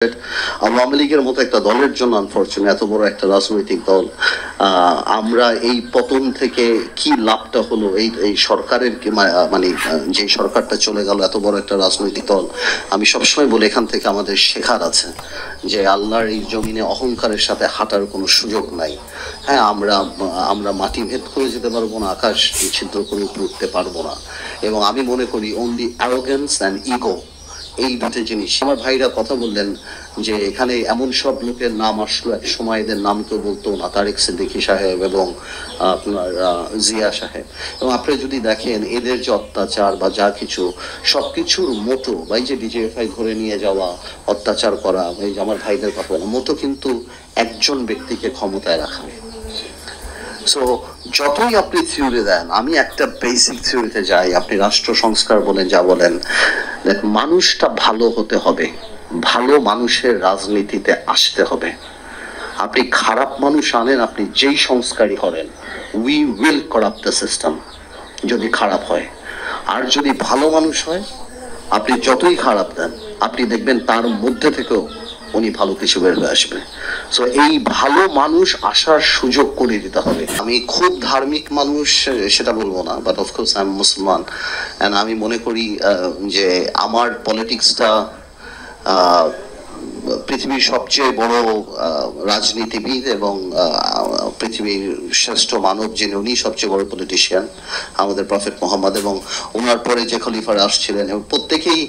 আওয়ামী লীগের মতো একটা দলের জন্য আনফরচুনেট এত বড় একটা রাজনৈতিক দল আমরা এই পতন থেকে কি লাভটা হলো এই সরকারের মানে যে সরকারটা চলে গেল এত বড় একটা রাজনৈতিক দল আমি সবসময় বলি এখান থেকে আমাদের শেখার আছে যে আল্লাহর এই জমিনে অহংকারের সাথে হাঁটার কোনো সুযোগ নাই। হ্যাঁ, আমরা মাটি ভেদ করে যেতে পারবো না, আকাশ ছিদ্র করে উঠতে পারবো না, এবং আমি মনে করি অনলি অ্যারোগেন্স অ্যান্ড ইগো এই দুটো জিনিস। আমার ভাইরা কথা বললেন যে এখানে এমন সব লোকের নাম আসলো, এক সময় এদের নাম কেউ বলতো না, তারেক সিদ্দিকী সাহেব এবং আপনার জিয়া সাহেব, এবং আপনি যদি দেখেন এদের যে অত্যাচার বা যা কিছু সবকিছুর মতো বা এই যে ডিজিএফআই ধরে নিয়ে যাওয়া, অত্যাচার করা, এই যে আমার ভাইদের কথা বলা মতো কিন্তু একজন ব্যক্তিকে ক্ষমতায় রাখা। সো যতই আপনি থিওরি দেন, আমি একটা বেসিক থিওরিতে যাই, আপনি রাষ্ট্র সংস্কার বলেন যা বলেন, মানুষটা ভালো হতে হবে, ভালো মানুষের রাজনীতিতে আসতে হবে। আপনি খারাপ মানুষ আনেন, আপনি যেই সংস্কারই করেন, we will corrupt the system যদি খারাপ হয়। আর যদি ভালো মানুষ হয়, আপনি যতই খারাপ দেন আপনি দেখবেন তার মধ্যে থেকেও উনি ভালো কিছু বের হয়ে আসবে। সো এই ভালো মানুষ আসার সুযোগ করে দিতে হবে। আমি খুব ধার্মিক মানুষ সেটা বলবো না, বাট অফকোর্স আই এম মুসলমান, অ্যান্ড আমি মনে করি যে আমার পলিটিক্সটা পৃথিবীর সবচেয়ে বড় রাজনীতিবিদ এবং পৃথিবীর শ্রেষ্ঠ মানব যিনি, উনি সবচেয়ে বড় পলিটিশিয়ান, আমাদের প্রফেট মোহাম্মদ, এবং ওনার পরে যে খলিফারা আসছিলেন এবং প্রত্যেকেই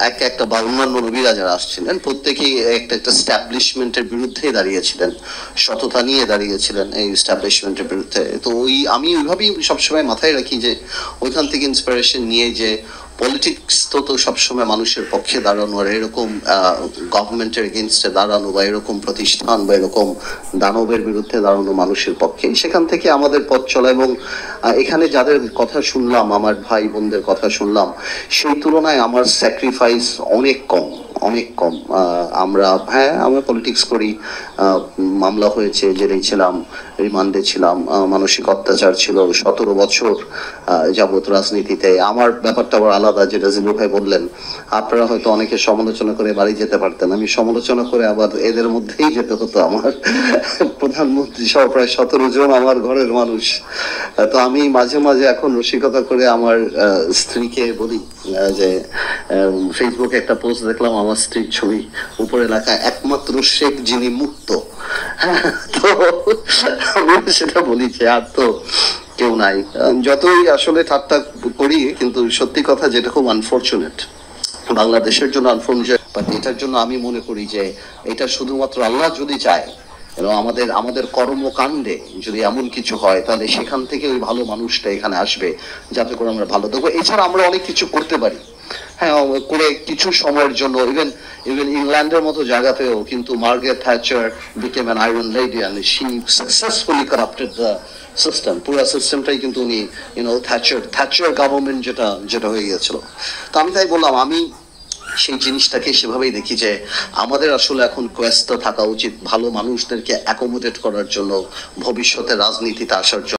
একটা বা অন্যান্য নবীরা যারা আসছিলেন প্রত্যেকেই একটা স্ট্যাবলিশমেন্টের বিরুদ্ধে দাঁড়িয়েছিলেন, সততা নিয়ে দাঁড়িয়েছিলেন এই স্ট্যাবলিশমেন্টের বিরুদ্ধে। তো আমি ওইভাবেই সবসময় মাথায় রাখি যে ওইখান থেকে ইন্সপিরেশন নিয়ে যে পলিটিক্স তো সবসময় মানুষের পক্ষে দাঁড়ানো, আর এরকম গভর্নমেন্টের এগেনস্টে দাঁড়ানো বা এরকম প্রতিষ্ঠান বা এরকম দানবের বিরুদ্ধে দাঁড়ানো মানুষের পক্ষে, সেখান থেকে আমাদের পথ চলা। এবং এখানে যাদের কথা শুনলাম, আমার ভাই বোনদের কথা শুনলাম, সেই তুলনায় আমার স্যাক্রিফাইস অনেক কম, অনেক কম। আমরা পলিটিক্স করি, মামলা হয়েছে, জেলেই ছিলাম, রিমান্ডে ছিলাম, মানসিক অত্যাচার ছিল, 17 বছর যাবত রাজনীতিতে। আমার ব্যাপারটা আবার আলাদা, যেটা জিলু ভাই বললেন, আপনারা হয়তো অনেকে সমালোচনা করে বাড়ি যেতে পারতেন, আমি সমালোচনা করে আবার এদের মধ্যেই যেতে হতো। আমার প্রধানমন্ত্রী সহ প্রায় 17 জন আমার ঘরের মানুষ। তো আমি মাঝে মাঝে এখন রসিকতা করে আমার স্ত্রীকে বলি যে ফেসবুকে একটা পোস্ট দেখলাম, আমার স্ত্রীর ছবি, উপরে লেখা একমাত্র শেখ যিনি মুক্ত। তো আমি সেটা বলি যে আর তো কেউ নাই। যতই আসলে ঠাট্টা করি, কিন্তু সত্যি কথা যেটা খুব আনফরচুনেট, বাংলাদেশের জন্য আনফরচুনেট, বাট এটার জন্য আমি মনে করি যে এটা শুধুমাত্র আল্লাহ যদি চায়, আমাদের কর্মকাণ্ডে যদি এমন কিছু হয়, তাহলে সেখান থেকে ওই ভালো মানুষটা এখানে আসবে, যাতে করে আমরা ভালো দেখবো। এছাড়া আমরা অনেক কিছু করতে পারি, হ্যাঁ, করে কিছু সময়ের জন্য। ইভেন ইংল্যান্ডের মতো জায়গাতেও কিন্তু Margaret Thatcher became an iron lady and she successfully corrupted the system. পুরো সিস্টেমটাই কিন্তু উনি থ্যাচার গভর্নমেন্ট যেটা হয়ে গিয়েছিল। তো আমি তাই বললাম, আমি সেই জিনিসটাকে সেভাবেই দেখি যে আমাদের আসলে এখন কোয়েস্ট থাকা উচিত ভালো মানুষদেরকে অ্যাকোমোডেট করার জন্য, ভবিষ্যতে রাজনীতিতে আসার জন্য।